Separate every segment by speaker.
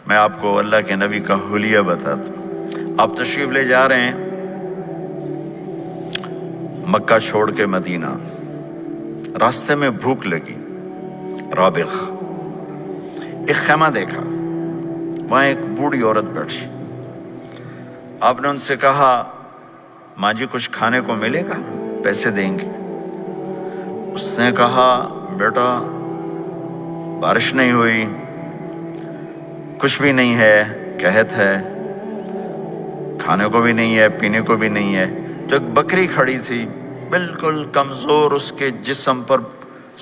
Speaker 1: میں آپ کو اللہ کے نبی کا حلیہ بتاتا ہوں۔ آپ تشریف لے جا رہے ہیں مکہ چھوڑ کے مدینہ، راستے میں بھوک لگی، رابغ ایک خیمہ دیکھا، وہاں ایک بوڑھی عورت بیٹھی۔ آپ نے ان سے کہا ماں جی کچھ کھانے کو ملے گا، پیسے دیں گے؟ اس نے کہا بیٹا بارش نہیں ہوئی، کچھ بھی نہیں ہے، قحط ہے، کھانے کو بھی نہیں ہے، پینے کو بھی نہیں ہے۔ تو ایک بکری کھڑی تھی، بالکل کمزور، اس کے جسم پر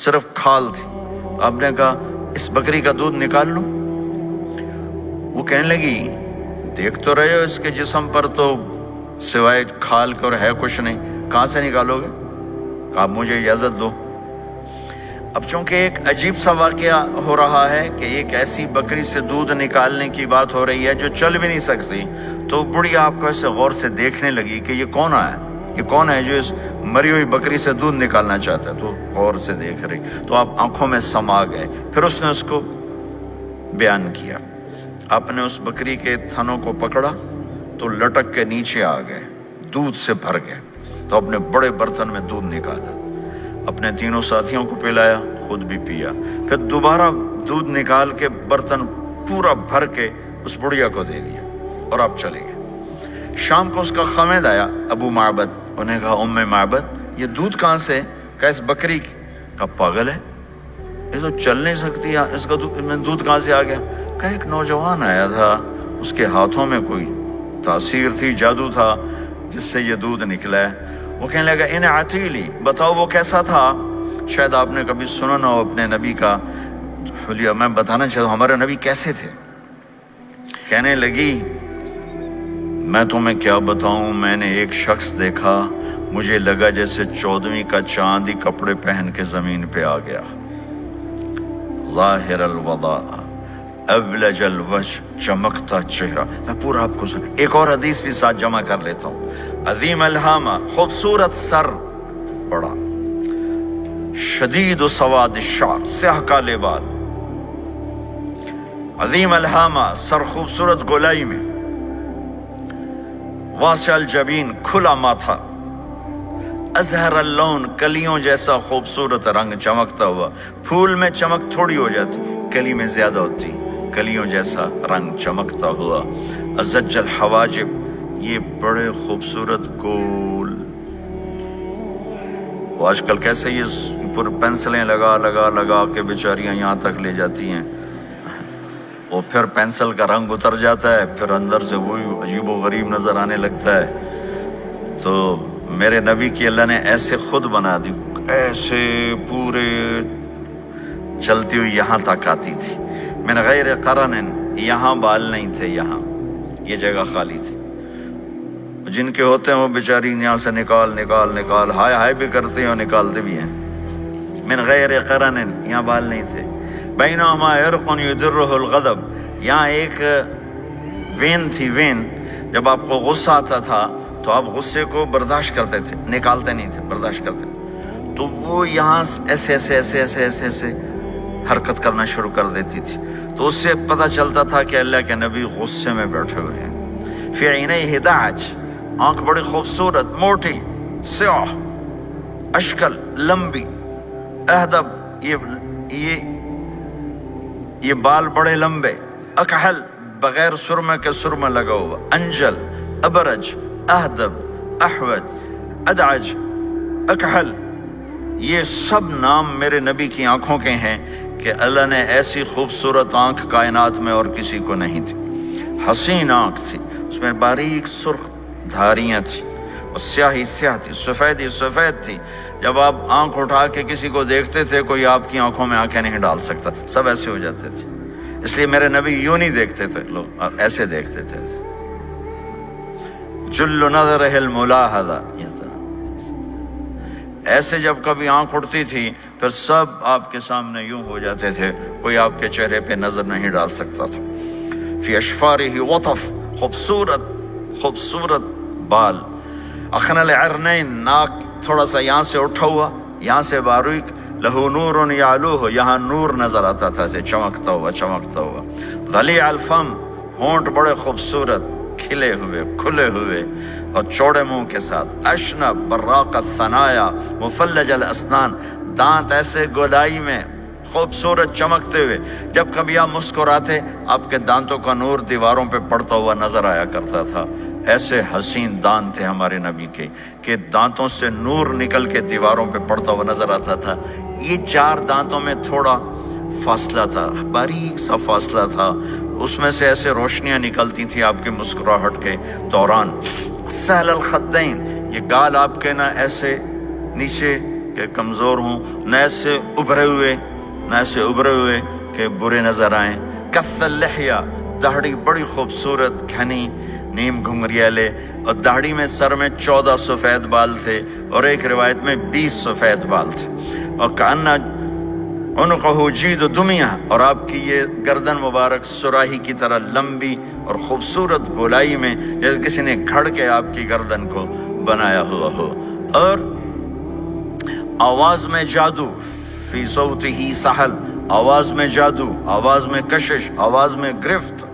Speaker 1: صرف کھال تھی۔ آپ نے کہا اس بکری کا دودھ نکال لوں؟ وہ کہنے لگی دیکھ تو رہے ہو اس کے جسم پر تو سوائے کھال کے اور ہے کچھ نہیں، کہاں سے نکالو گے؟ آپ مجھے اجازت دو۔ اب چونکہ ایک عجیب سا واقعہ ہو رہا ہے کہ ایک ایسی بکری سے دودھ نکالنے کی بات ہو رہی ہے جو چل بھی نہیں سکتی، تو بڑی آپ کو ایسے غور سے دیکھنے لگی کہ یہ کون ہے، یہ کون ہے جو اس مری ہوئی بکری سے دودھ نکالنا چاہتا ہے؟ تو غور سے دیکھ رہی، تو آپ آنکھوں میں سما گئے۔ پھر اس نے اس کو بیان کیا۔ آپ نے اس بکری کے تھنوں کو پکڑا تو لٹک کے نیچے آ گئے، دودھ سے بھر گئے۔ تو اپنے بڑے برتن میں دودھ نکالا، اپنے تینوں ساتھیوں کو پلایا، خود بھی پیا، پھر دوبارہ دودھ نکال کے برتن پورا بھر کے اس بڑھیا کو دے دیا، اور آپ چلے گئے۔ شام کو اس کا خامد آیا، ابو معبد، انہیں کہا ام معبد یہ دودھ کہاں سے؟ کہا اس بکری کی۔ کہا پاگل ہے، یہ تو چل نہیں سکتی، اس کا دودھ کہاں سے آ گیا؟ کہا ایک نوجوان آیا تھا، اس کے ہاتھوں میں کوئی تاثیر تھی، جادو تھا، جس سے یہ دودھ نکلا ہے۔ وہ کہنے لگا ان عتیلی، بتاؤ وہ کیسا تھا؟ شاید آپ نے کبھی سنا نہ ہو اپنے نبی کا حلیہ، میں بتانا چاہتا ہوں ہمارے نبی کیسے تھے۔ کہنے لگی میں تمہیں کیا بتاؤں، میں نے ایک شخص دیکھا، مجھے لگا جیسے 14ویں کا چاند ہی کپڑے پہن کے زمین پہ آ گیا، ظاہر الوضاء ابلج الوجہ، چمکتا چہرہ۔ میں پورا آپ کو ایک اور حدیث بھی ساتھ جمع کر لیتا ہوں۔ عظیم الہامہ، خوبصورت سر، بڑا شدید سواد الشعر، سیاہ کالے بال، عظیم الہامہ، سر خوبصورت گولائی میں، واسع الجبین، کھلا ماتھا، ازہر اللون، کلیوں جیسا خوبصورت رنگ، چمکتا ہوا۔ پھول میں چمک تھوڑی ہو جاتی، کلی میں زیادہ ہوتی، کلیوں جیسا رنگ چمکتا ہوا۔ ازج الحواجب، یہ بڑے خوبصورت گول، وہ آج کل کیسے یہ پر پینسلیں لگا لگا لگا کے بیچاریاں یہاں تک لے جاتی ہیں، اور پھر پینسل کا رنگ اتر جاتا ہے، پھر اندر سے وہی عجیب و غریب نظر آنے لگتا ہے۔ تو میرے نبی کی اللہ نے ایسے خود بنا دی، ایسے پورے چلتی ہوئی یہاں تک آتی تھی، من غیر قرن، یہاں بال نہیں تھے، یہاں یہ جگہ خالی تھی۔ جن کے ہوتے ہیں وہ بیچاری یہاں سے نکال نکال نکال، ہائے ہائے بھی کرتے ہیں اور نکالتے بھی ہیں۔ من غیر قرن، یہاں بال نہیں تھے۔ بینہما عرق یدرہ الغضب، یہاں ایک وین تھی، وین، جب آپ کو غصہ آتا تھا تو آپ غصے کو برداشت کرتے تھے، نکالتے نہیں تھے، برداشت کرتے تھے، تو وہ یہاں ایسے ایسے ایسے ایسے ایسے ایسے حرکت کرنا شروع کر دیتی تھی، تو اس سے پتہ چلتا تھا کہ اللہ کے نبی غصے میں بیٹھے ہوئے ہیں۔ فی عینیہ دعج، آنکھ بڑی خوبصورت، موٹی، سیاہ، اشکل، لمبی، اہدب، یہ بال بڑے لمبے، اکحل، بغیر سرمے کے سرمہ لگا ہوا، انجل، ابرج، اہدب، احوج، ادعج، اکحل، یہ سب نام میرے نبی کی آنکھوں کے ہیں کہ اللہ نے ایسی خوبصورت آنکھ کائنات میں اور کسی کو نہیں تھی۔ حسین آنکھ تھی، اس میں باریک سرخ دھاریاں تھیں، اور سیاہی سیاہ تھی، سفیدی سفید تھی۔ جب آپ آنکھ اٹھا کے کسی کو دیکھتے تھے، کوئی آپ کی آنکھوں میں آنکھیں نہیں ڈال سکتا، سب ایسے ہو جاتے تھے۔ اس لیے میرے نبی یوں نہیں دیکھتے تھے، لوگ ایسے دیکھتے تھے، جل نظرہ الملاحظہ، ایسے جب کبھی آنکھ اٹھتی تھی پھر سب آپ کے سامنے یوں ہو جاتے تھے، کوئی آپ کے چہرے پہ نظر نہیں ڈال سکتا تھا۔ فی اشفارہ وطف، خوبصورت خوبصورت بال، اخن العرنین، ناک تھوڑا سا یہاں سے اٹھا ہوا، یہاں سے باریک، لہو نور یعلوہ، یہاں نور نظر آتا تھا سے چمکتا ہوا چمکتا ہوا. غلیظ الفم، ہونٹ بڑے خوبصورت کھلے ہوئے کھلے ہوئے اور چوڑے منہ کے ساتھ. اشنب براق الثنایا مفلج الاسنان، دانت ایسے گولائی میں خوبصورت چمکتے ہوئے. جب کبھی آپ مسکراتے آپ کے دانتوں کا نور دیواروں پہ پڑتا ہوا نظر آیا کرتا تھا. ایسے حسین دانت تھے ہمارے نبی کے کہ دانتوں سے نور نکل کے دیواروں پہ پڑتا ہوا نظر آتا تھا. یہ 4 دانتوں میں تھوڑا فاصلہ تھا، باریک سا فاصلہ تھا، اس میں سے ایسے روشنیاں نکلتی تھیں آپ کی مسکراہٹ کے دوران. سہل الخدین، یہ گال آپ کے نہ ایسے نیچے کہ کمزور ہوں، نہ ایسے ابھرے ہوئے کہ برے نظر آئیں. کف اللحیہ، داڑھی بڑی خوبصورت گھنی نیم گھنگریالے، اور داڑھی میں سر میں 14 سفید بال تھے اور ایک روایت میں 20 سفید بال تھے. اور کأنہ عنقہ جید دمیہ، اور آپ کی یہ گردن مبارک سراہی کی طرح لمبی اور خوبصورت گولائی میں جیسے کسی نے گھڑ کے آپ کی گردن کو بنایا ہوا ہو. اور آواز میں جادو، فی صوتہ سحل، آواز میں جادو، آواز میں کشش، آواز میں گرفت.